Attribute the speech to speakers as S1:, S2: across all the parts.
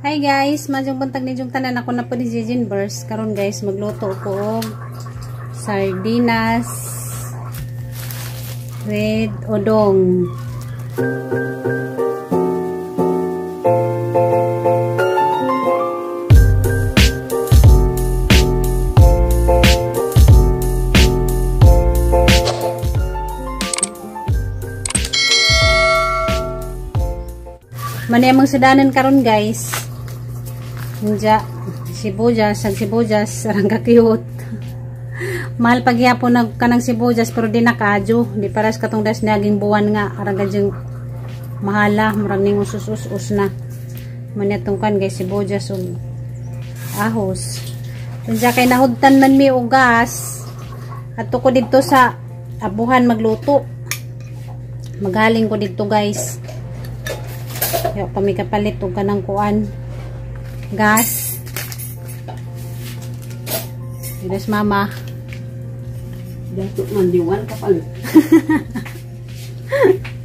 S1: Hi guys, majong buntag ni jung tanan, ako na po ni Jijin Burst. Karon guys, magluto ko og sardinas red odong. Mani amang sedanan karon guys. Nja sibuyas, sarang ka-cute. Mahal pagyapon nag kanang sibuyas pero di nakadyo. Di paras katong das naging buwan nga arang gadyang mahala, murag ning usus-us na. Mani atong kan guys sibuyas ug ahos. Nja kay nahudtan man mi og gas. Adto ko didto sa abuhan magluto. Maghaling ko didto guys. Yo kami kapalit og kanang kuan gas. Yes mama.
S2: Dato man diwan kapalit.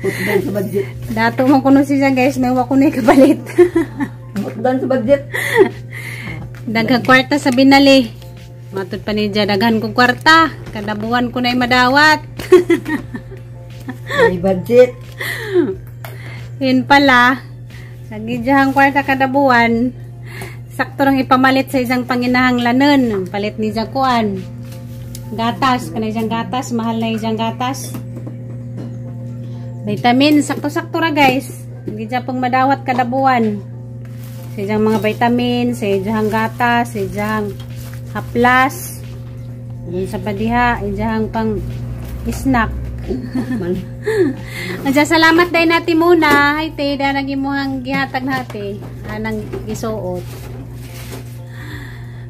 S2: Putdan sa budget.
S1: Dato man kuno siya guys, may wa kuno kapalit.
S2: Putdan sa budget.
S1: Daghang kwarta sa binali. Matud pa ni daghan kong kwarta, kada buwan ko nay madawat.
S2: May budget.
S1: Yun pala. Nagidjahang kwarta kada buwan, sakto lang ipamalit sa isang panginahang lanon. Palit ni kuan gatas, kanay isang gatas, mahal na isang gatas. Vitamin, sakto-sakto ra guys. Nagidja pang madawat kada buwan. Sa isang mga vitamin, sa isang gatas, sa isang haplas. Dun sa padiha, isang pang snack. Andiyan, salamat dahil natin muna. Ay te, dahil nagimuhang gihatag natin anang isuot.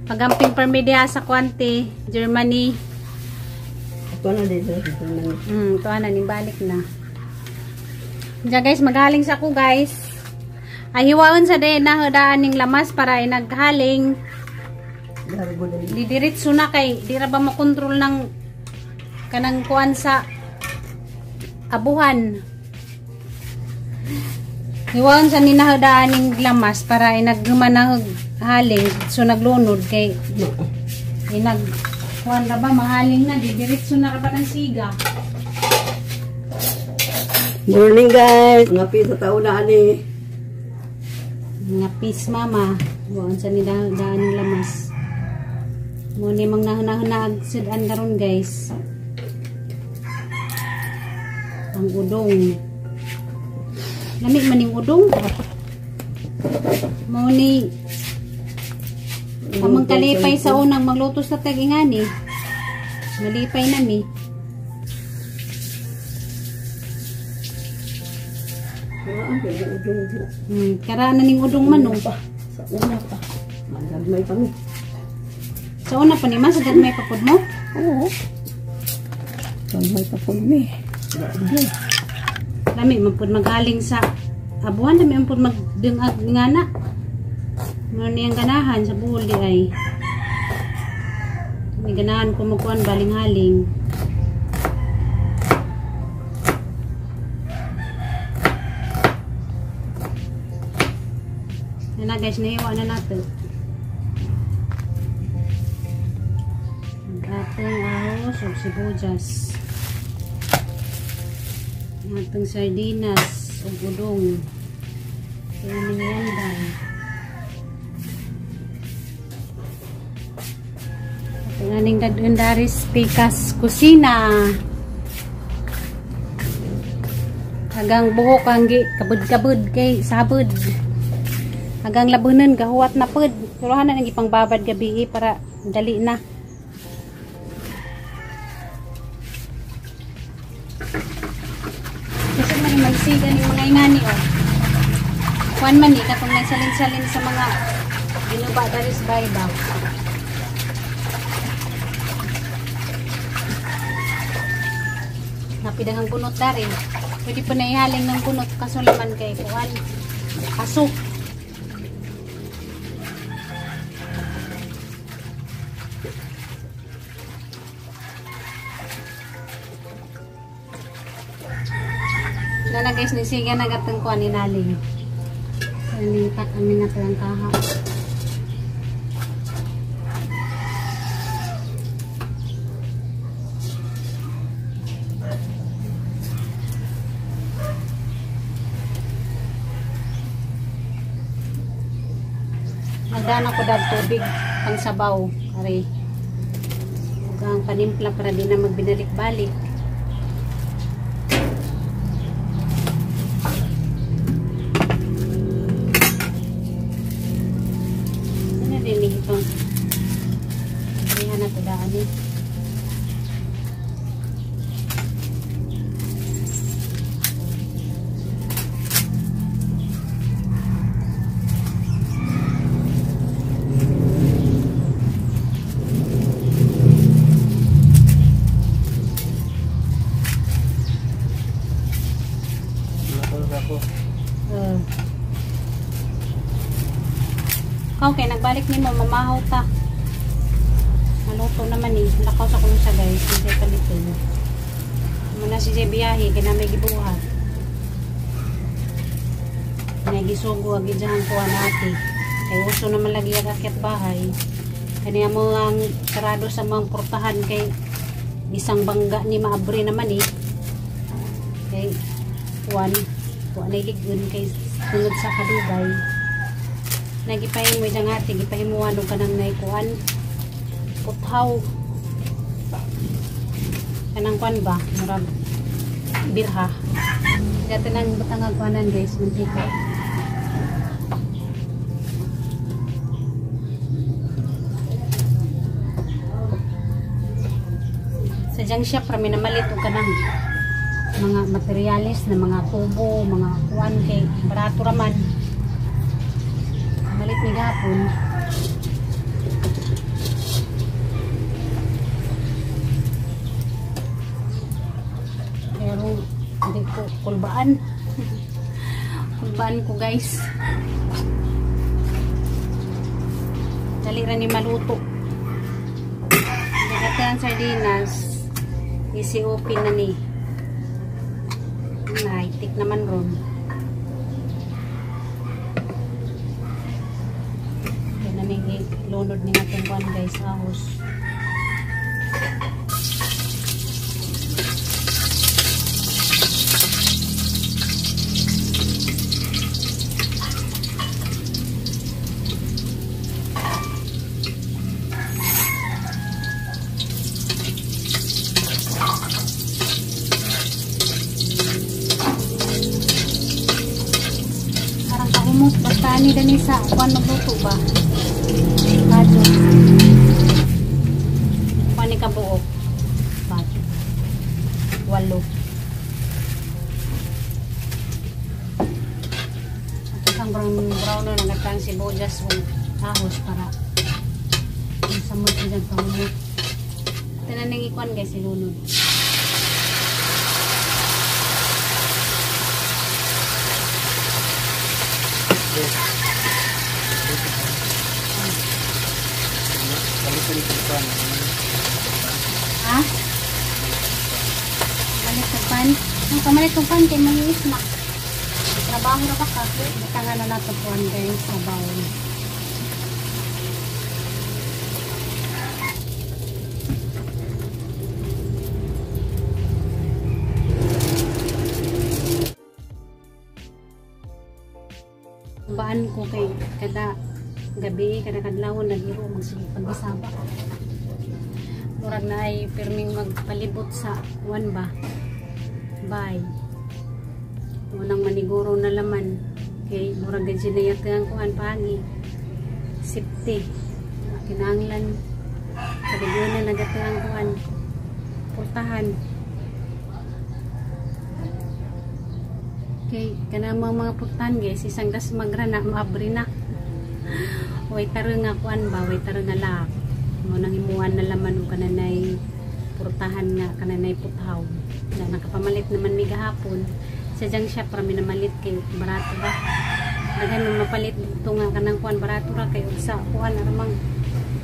S1: Pagamping permedia sa Kwante, Germany.
S2: Ito na dito sa Germany.
S1: Ito na, balik na. Andiyan guys, maghaling sa ako guys. Ay hiwaon sa day na hodaan ning lamas para inaghaling. Didiritso na kay, di ra ba makontrol ng kanang kuan sa abuhan. Hiwaon sa ninahodaan ning lamas para inaghumanang haling so naglunod kay inag kuan ra ba mahaling na didiretso na ra ba ng siga.
S2: Morning guys, ngapi sa taon na ani.
S1: Ngapis mama, hiwaon sa ninahodaan ning lamas. Mo ni mang nahuna-huna agsudan karon guys. Ang udong. Lamig man yung udong. Mao ni amang kalipay sa unang magluto sa tagingani. Malipay na mi. Kara na ning udong manong pa.
S2: Sa una pa. Magagmay pa mi.
S1: Sa una pa ni mas gagmay pa pud mo?
S2: Oo. Magagmay pa pud mi.
S1: Lami man pud maghaling sa abuhan, lami man pud magdungag ngana. Ano niyang ganahan sa buhol di ay. May ganahan ko magkuan baling-haling. Yan na guys, nahiwa na natin. Atong ahos o sibuyas. Atong sardinas o udong. Ito yung niyandang. Ito aning Dagundaris Pikas Kusina. Hagang buhok ang kabud-kabud kay sabud. Hagang labunan gahuwat na pud. Pero hanan ang ipangbabad gabi para dali na. Magsiga ni mga ingani o. Kuan man ni katong nagsalin-salin sa mga ginuba dari sa baybaw. Napidagang bunot dari. Pwede pa na ihaling ng bunot kaso laman kay kuan. Pasok. Na guys, nisiga na gatong kuan inaling. Nilipat kami na lang kaha. Nagdaan ako dag tubig pang sabaw. Kari. Huwag panimpla para di na magbinalik-balik. Ano din ito? Kaya na ito daan eh. Okay, nagbalik ni mo, mamahaw ta. Maluto naman eh. Lakaw sa kung siya guys. Hindi palitin. Muna si Jay biyahe, kaya may gibuhat. Nagisugo, agidyahan ko natin. Kaya uso naman lagi akakyat bahay. Kaya mo ang sarado sa mga portahan kay isang bangga ni maabri naman eh. Kay kuwan na iligun kay tulad sa kadugay. Nagipahin mo dyan ate, gipahin mo ano ka nang naikuan puthaw kanang kuan ba murag birha dati nang batang agwanan guys mantika sa dyan siya para minamalit o kanang mga materialis na mga tubo, mga kuan kay barato raman malit ni gapon. Pero hindi ko kulbaan. Kulbaan ko guys. Dali ra ni maluto. Dagati ang sardinas. Easy open na ni. Naitik naman ron. Lunod ni natin kuan guys ahos. Parang kahumot basta ni Danisa kuan magluto ba? Bajo. Pani ka buok. Bajo. 8. At isang brown na nagatang sibuyas o ahos para samot ko dyan pamulot. Ito na nang ikuan guys, ilunod. Ha? Balik sa pan? Ang kamalit sa pan kay may snack. Trabaho na pa ka. Itangan na natin po ang guys sa bawon. Baan ko kay kada gabi, kada kadlawon naghiro magsipag-isaba. Murag na ay pirming magpalibot sa kuwan ba? Bye. Unang maniguro na laman. Kay murag gadyo na yata ang kuwan pagi. Sipti. Kinanglan. Kaligyo na nagata ang kuwan. Portahan. Okay, kanang mga portahan guys, isang das magrana, maabri na. Way tarong nga kuan ba, way tarong nga laak. Mo nang imuan na laman o kananay portahan nga, kananay puthaw. Na nakapamalit naman mi gahapon. Sadyang siya para minamalit kay barato ba. Nagan mapalit dito nga kanang kuan barato ra kay sa kuan aramang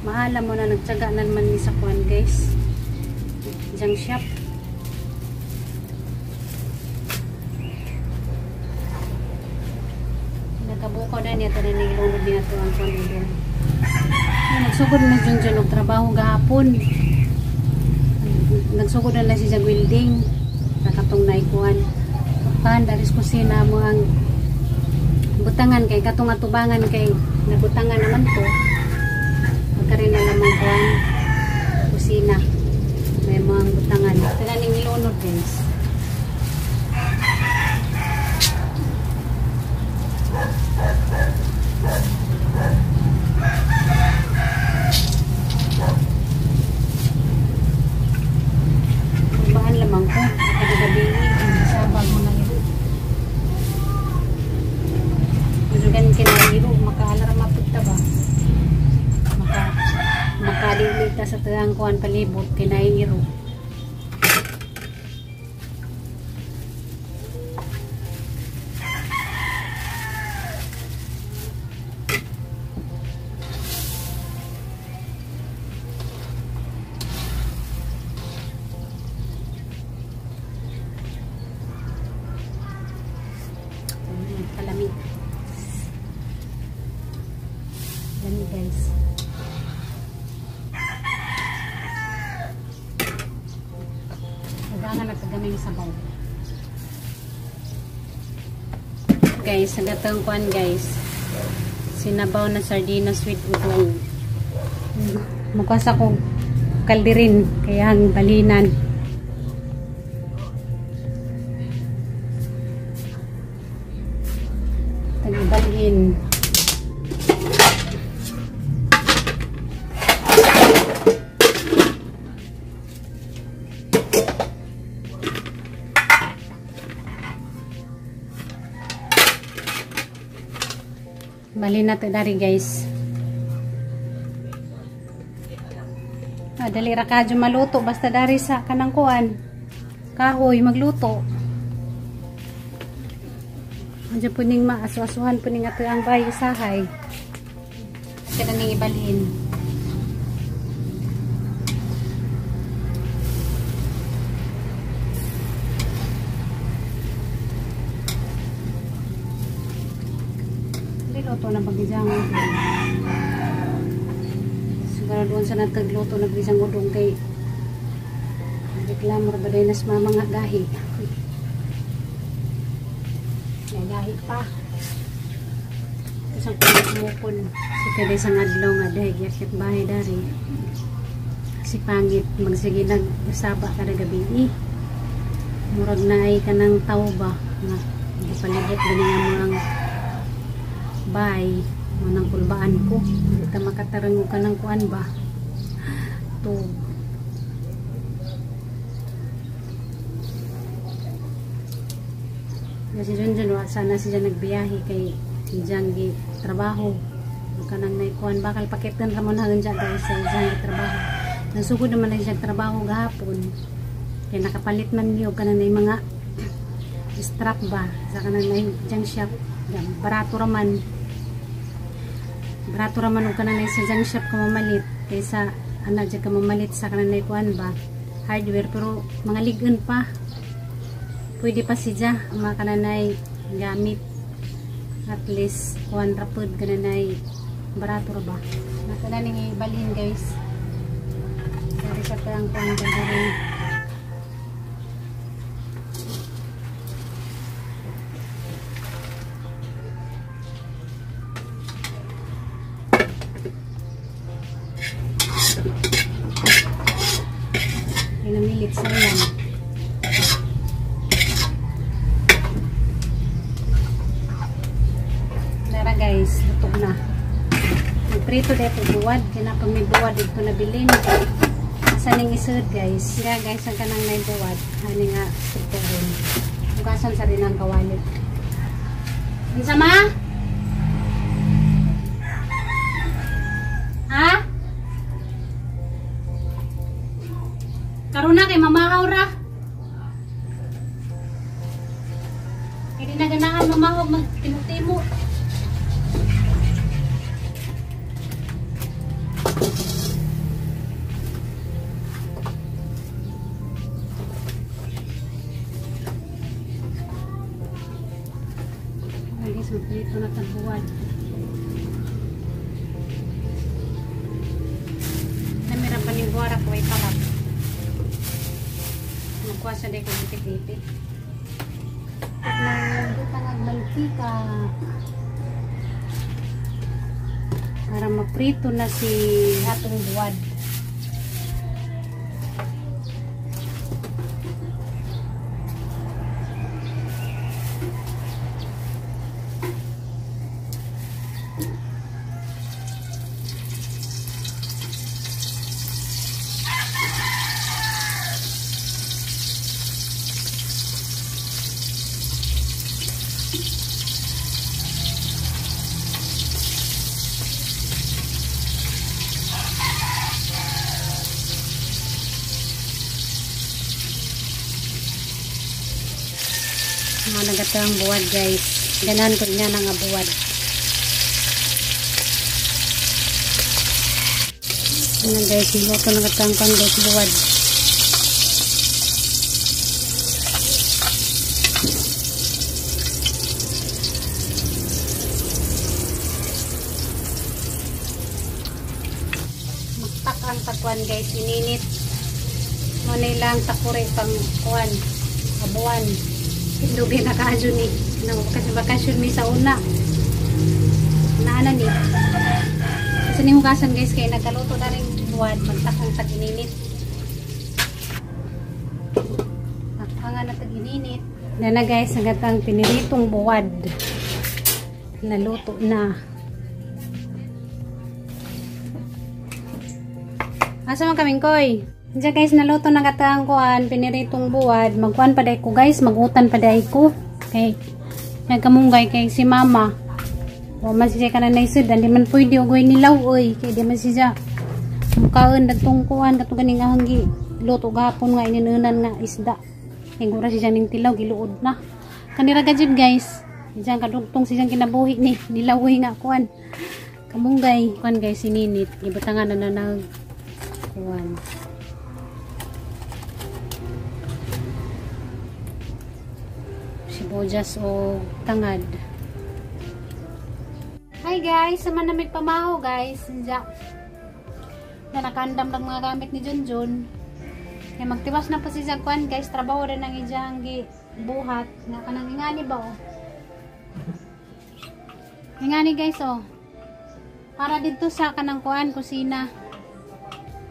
S1: mahala mo na nagtyaga na naman ni sa kuan guys. Jang shop. Nagabuka ko na niya tanan ni ilunod niya to ang kuan. Nagsugod na dyan og trabaho gahapon. Nagsugod na siya sa welding. Kakatong naikuan. Pan daris kusina mo ang butangan kay katong atubangan kay nabutangan naman to. Magkarin na naman kuan kusina. May mga butangan. Tanan ning ilunod guys. Baan lamang ko nakagabi sabag mga iro kusugan kinahiro makaalarma putta ba makadilita sa tuang kuan palibot kinahiro. Palamig. Yan guys. Ubangan at tagamay sabaw. Guys, sagatang kuan guys. Sinabaw na sardinas with udong. Mukha sa kong kaldirin kaya ang balinan. Tagibalin. Balin natin dari guys. Dali ra kadyo maluto basta dari sa kanang kuan. Kahoy magluto. Andiyan po ning maaswasuhan po ning ato ang bahay usahay. Kaya ning ibalhin. Liloto na bagijang udong. Siguro doon sa nagtagluto na bagijang udong kay reklamo ba day nas mga gahi. Gahi pa. Isang kumupon. Si kada isang adlaw nga dahil yakit bahay dari. Si pangit magsige nagsaba kada gabi. Murag na ay kanang tao ba nga palibot din nga mga bahay manang kulbaan ko. Hindi ka makatarang ka ng kuan ba. To kasi dyan sana siya nagbiyahe kay Jangi trabaho kanang naikuan bakal pakitan ramon hanggang dyan guys sa Jangi trabaho nasugod naman na siya trabaho gahapon kaya nakapalit man niyo kanang na mga strap ba sa kanang na junk shop barato raman o kanang na sa junk shop ka mamalit kaysa dyan ka mamalit sa kanang naikuan ba hardware pero mga ligon pa pwede pa siya mga kananay gamit at least 1 rapod kananay barato ba nakala ning ibalhin guys dari sa perang pang gandarin pinamilit sa yan. Guys, luto na. Magprito dito buwad. Kaya pa may buwad dito na bilin. Asan yung isod guys. Kaya guys, ang kanang na buwad. Hani nga suto rin. Bukasan sa rin ang kawalit. Isa ma? Ha? Karuna kay mamahaw ra. Kaya di na ganahan mamahog magtimo-timo. Guys, magprito na tagbuwad. kalat. Nakuha siya dito kung ipit-ipit. Tangag mantika. Para maprito na si atong buwad. Mga nagatang buwad guys. Ganan ko niya ng buwad. Ayan guys, buwad ko nagatang kan guys buwad. Magtak ang takuan guys, ininit. Muna lang takuri pang kuan, abuan. Hindi na kaadyo ni. Bakasyon mi sa una. Naana ni. Kasi ni hugasan guys kaya nagkaluto na rin buwad. Magtakang tag-ininit. Takpangan na tag-ininit. Na guys, nagatang piniritong buwad. Naluto na. Asa man kaming koy? Diyan guys, naluto na katang kuan, piniritong buwad. Magkuan pa day ko guys, magutan pa day ko. Kay nagkamunggay kay si mama. O man siya ka na naisod, hindi man pwede ugoy nilaw oy. Kay di man siya mukaan dagtong kuan katong ganing ahanggi. Luto gahapon nga ininunan nga isda. Kay gura siya ning tilaw giluod na. Kanira gajib guys. Diyan kadugtong siyang kinabuhi ni nilawoy nga kuan. Kamunggay kuan guys sininit. Ibutangan na nag kuan. Sibuyas o tangad. Hi guys, sama na may pamaho guys. Diyan na nakandam lang mga gamit ni Junjun. Kaya magtiwas na po si Zagwan guys. Trabaho rin ang ijang buhat. Nga kanang ingani ba oh. Ingani guys oh. Para dito sa kanang kuan kusina.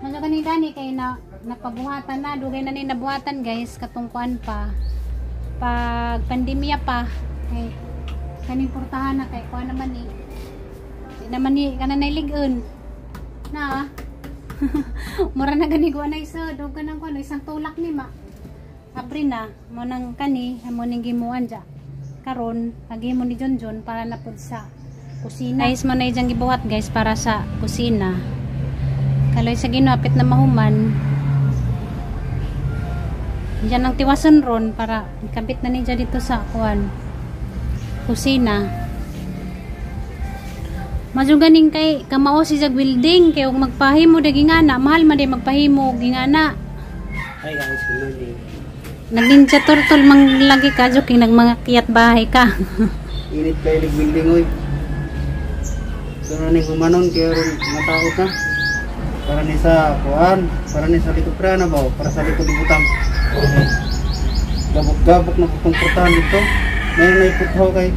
S1: Mga gani kay na napabuhatan na. Dugay na ni nabuhatan guys. Katong kuan pa. Pag pandemya pa. Kay kaning portahan na kay kuan naman ni. Di naman ni kanan nailig-un. Na mura na gani ko na isa. Dugan ang kuan. Isang tulak ni ma. Apri na. Mo nang kani. Mo ning gimuan dya. Karon. Lagi mo ni Junjun para na pud sa kusina. Guys, mo na ijang gibuhat guys para sa kusina. Kaloy sa ginapit na mahuman. Diyan ang tiwason ron para ikabit na niya dito sa kuan. Kusina. Madyo ganing kay kamao si jag building kay og magpahimo de gingana, mahal man day magpahimo gingana.
S3: Hi guys, good morning.
S1: Nagninja turtle manglagi ka joking nag mga kiyat bahay ka.
S3: Init kayo ng building oy. So na ning humanon kay ron mataot na. Para ni sa kuan, para ni sa likod na ba, para sa likod butang. Gabok-gabok na putong portahan dito. Mayroon na iputhaw kay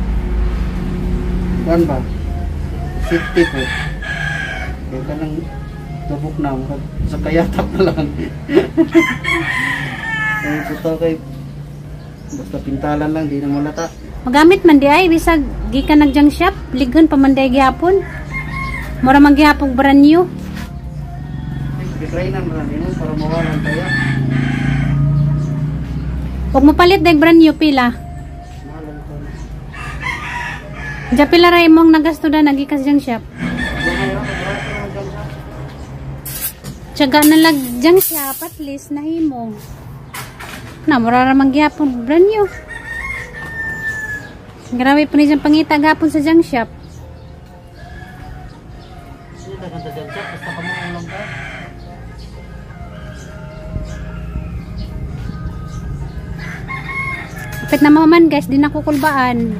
S3: kuan ba? Safety po. Kaya ka nang gabok na, sa kayatap na lang. Kaya iputhaw kay basta pintalan lang, di na malata.
S1: Magamit man di ay bisag gikan nagjang shop, ligon pa man day gihapon. Mura man gihapon brand new.
S3: Try na mo para mawalan tayo.
S1: Huwag mo palit dahil brand new pila. Diya pila rin mong nagasto na nagikas diyang shop. Tiyaga na lang diyang shop at least na himo. Na mararamang gyapon brand new. Grabe po niya pangita gapon sa diyang shop.
S3: Sino na ganda dyan shop? Basta ka mo ulang ka.
S1: Kapit na maman guys, di nakukulbaan.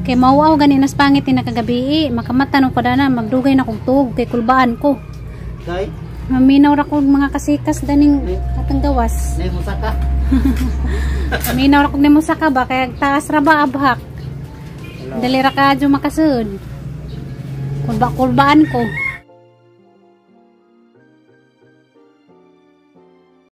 S1: Kay mauaw ganinas pangit na kagabi. Makamata nung pada na, magdugay na kong tug kay kulbaan ko.
S3: Dahil?
S1: Maminaw ra ko mga kasikas daning atang gawas.
S3: Ni musaka.
S1: Maminaw ra ko nimo saka ba kay taas ra ba abhak. Dali ra ka jo makasud. Kulbaan ko.